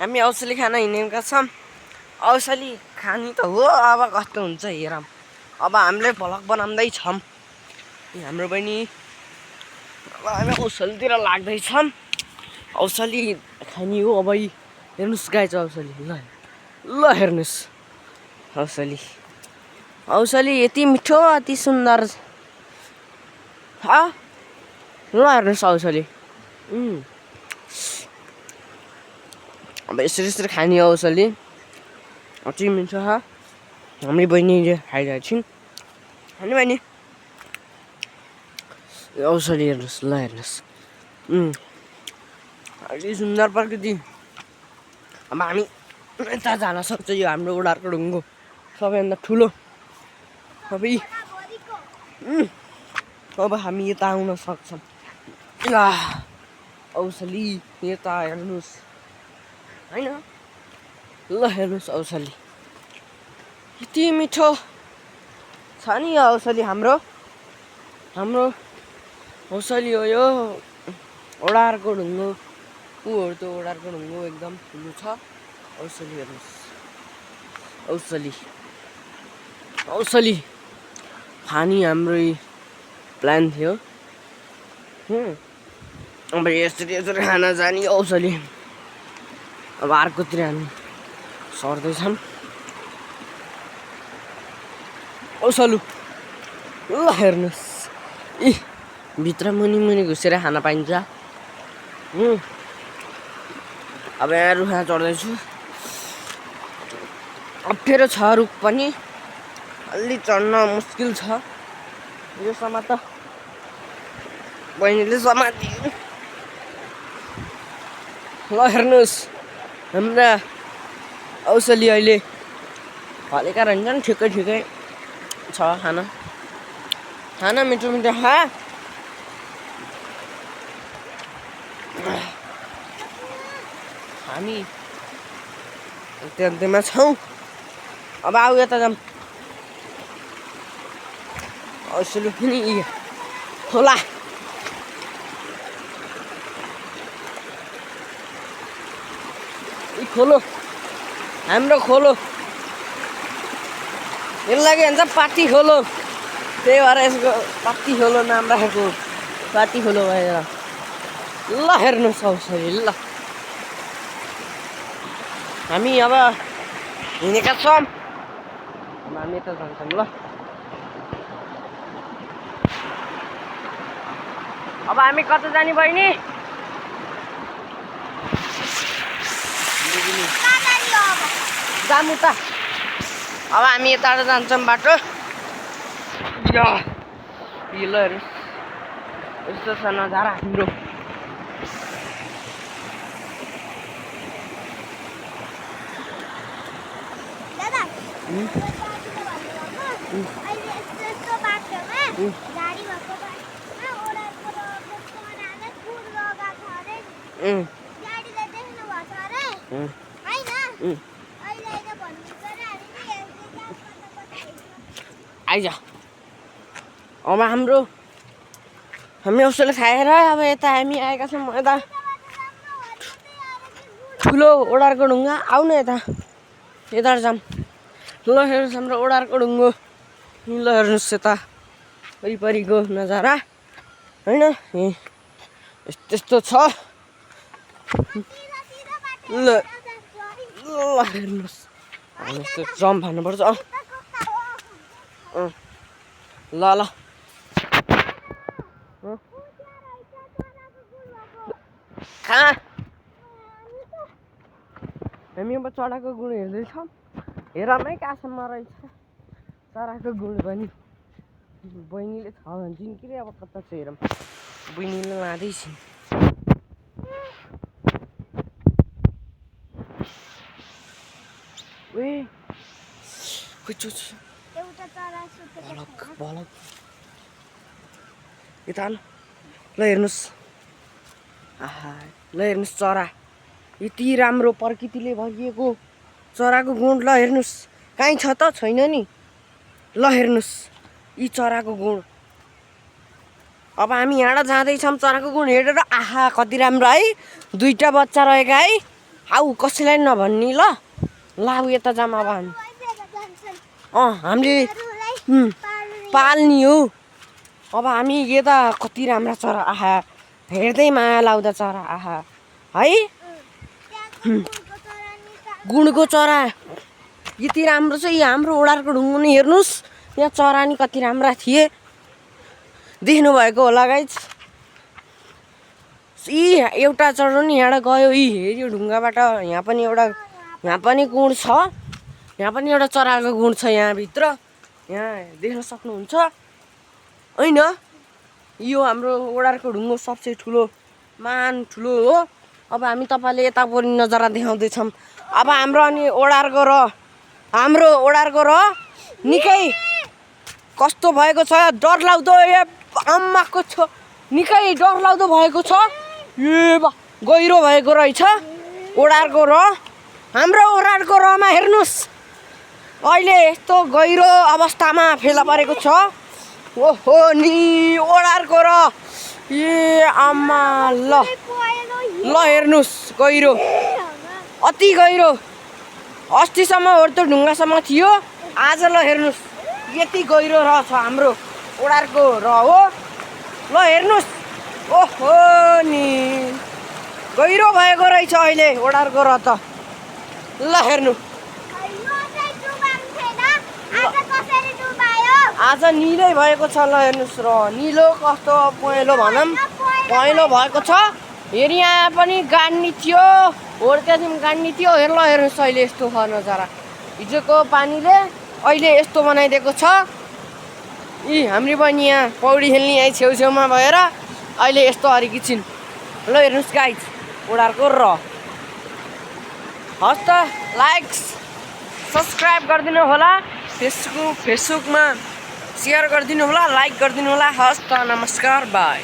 हामी औषधी खान हिँडेका छौँ। औषधी खानी त हो, अब कस्तो हुन्छ हेरौँ। अब हामीले भ्लग बनाउँदैछौँ। हाम्रो बहिनी अब हामी औषधीतिर लाग्दैछौँ। औषधी खानी हो अब। हेर्नुहोस् गाइज औषधी, ल ल हेर्नुहोस् औषधी। औषधी यति मिठो अति सुन्दर ल हेर्नुहोस् औषधी। अब यसरी यसरी खाने औषधी अति मिठो छ। हामी बहिनीले खाइरहेको छिन्। अनि बहिनी औषधी हेर्नुहोस्, ल हेर्नुहोस् अति सुन्दर प्रकृति। अब हामी यता जान सक्छ। यो हाम्रो उडारको ढुङ्गो सबैभन्दा ठुलो। अब हामी यता आउन सक्छौँ। औषधी यता हेर्नुहोस् होइन, ल हेर्नुहोस् औषधी यति मिठो छ नि यो औषधी। हाम्रो औषधी हो यो। ओडारको ढुङ्गो ऊ हो त्यो ओडारको ढुङ्गो एकदम ठुलो छ। औषधी हेर्नुहोस्, औषधी खानी हाम्रै प्लान थियो। अब यसरी यसरी खान जाने औषधी। अब अर्कोतिर हामी सर्दैछौँ। औषधी ल हेर्नुहोस्, भित्र मुनि घुसेर खान पाइन्छ। अब यहाँ रुखमा चढ्दैछु। अप्ठ्यारो छ रुख पनि, अलि चढ्न मुस्किल छ। यो समात बहिनीले समातिदिनु। ल हेर्नुहोस् हाम्रा औषधी अहिले फलेका रहन्छन्। ठिकै ठिकै छ खाना मिठो मिठो खा। हामी अन्त्यमा छौँ। अब आऊ यता जाऊँ। औषधी पनि खोला खोलो, हाम्रो खोलो यसलाई के भन्छ पाती खोलो। त्यही भएर यसको पाती खोलो नाम राखेको, पाती खोलो भएर। ल हेर्नुहोस् औषधी, ल हामी अब हिँडेका छौँ। हामी यता जान्छौँ। ल अब हामी कता जाने बहिनी? जानु त। अब हामी यताबाट जान्छौँ बाटो। ल हेर्नुहोस् यस्तो छ नजारा हाम्रो। आइज अब हामी औषधी खाएर अब यता हामी आएका छौँ। यता ठुलो ओडारको ढुङ्गा। आऊ न यता जाऊँ। ल हेर्नुहोस् हाम्रो ओडारको ढुङ्गो। ल हेर्नुहोस् यता वरिपरिको नजारा होइन, यस्तो छ। ल हेर्नुहोस् हामी यस्तो जम्प हान्नुपर्छ। ल कहाँ हामी अब चराको गुण हेर्दैछौँ। हेरौँ है कहाँसम्म रहेछ चराको गुण पनि। बहिनीले छ भन्छन् कि रे, अब कता छ हेरौँ। बहिनीले लाँदैछिन्। भलक यता ल हेर्नुहोस्। ल हेर्नुहोस् चरा यति राम्रो प्रकृतिले भरिएको चराको गुण। ल हेर्नुहोस् कहीँ छ त छैन नि। ल हेर्नुहोस् यी चराको गुण। अब हामी यहाँ जाँदैछौँ। चराको गुण हेरेर कति राम्रो है। दुईटा बच्चा रहेका है। आऊ कसैलाई नभन्नी ल आऊ यता जाम अब हामी हामीले पाल्ने हो अब हामी यता कति राम्रा चरा आहा हेर्दै माया लाउँदा चरा आहा है गुणको चरा यति राम्रो छ। यहाँ हाम्रो ओडारको ढुङ्गो नि हेर्नुहोस् यहाँ चरा नि कति राम्रा थिए देख्नु भएको होला गाइज। यी एउटा चरा नि यहाँबाट गयो यी हेऱ्यो ढुङ्गाबाट यहाँ पनि गुण छ यहाँ पनि एउटा चराको गुण छ यहाँभित्र यहाँ देख्न सक्नुहुन्छ होइन। यो हाम्रो ओडारको ढुङ्गो सबसे ठुलो हो। अब हामी तपाईँले यतापट्टि नजरा देखाउँदैछौँ। अब हाम्रो अनि हाम्रो ओडारको र निकै कस्तो भएको छ डरलाग्दो आम्माको छ निकै डरलाग्दो भएको छ। ए बा गहिरो भएको रहेछ ओडारको र हाम्रो ओडारको रमा हेर्नुहोस् अहिले यस्तो गहिरो अवस्थामा फेला परेको छ। ओहो नि ओडारको र ए आम्मा ल हेर्नुहोस् गहिरो अति गहिरो अस्तिसम्म ओर्तो ढुङ्गासम्म थियो आज ल हेर्नुहोस् यति गहिरो रहेछ हाम्रो ओडारको र हो ल हेर्नुहोस् ओहो नि गहिरो भएको रहेछ अहिले ओडारको र त ल हेर्नु आज निलै भएको छ ल हेर्नुहोस् र निलो कस्तो पहेँलो भनौँ पहेँलो भएको छ। हेरि यहाँ पनि गाड्ने थियो होर्कादिम गाड्ने थियो हेर्नुहोस् अहिले यस्तो छ नजारा हिजोको पानीले अहिले यस्तो बनाइदिएको छ। यी हाम्रो बहिनी यहाँ पौडी खेल्ने यहाँ छेउछेउमा भएर अहिले यस्तो हरेकी छिन् ल हेर्नुहोस् गाइज ओडारको र हस् त लाइक सब्सक्राइब गरिदिनु होला फेसबुकमा सेयर गरिदिनु होला लाइक गरिदिनु होला हस् त नमस्कार बाई।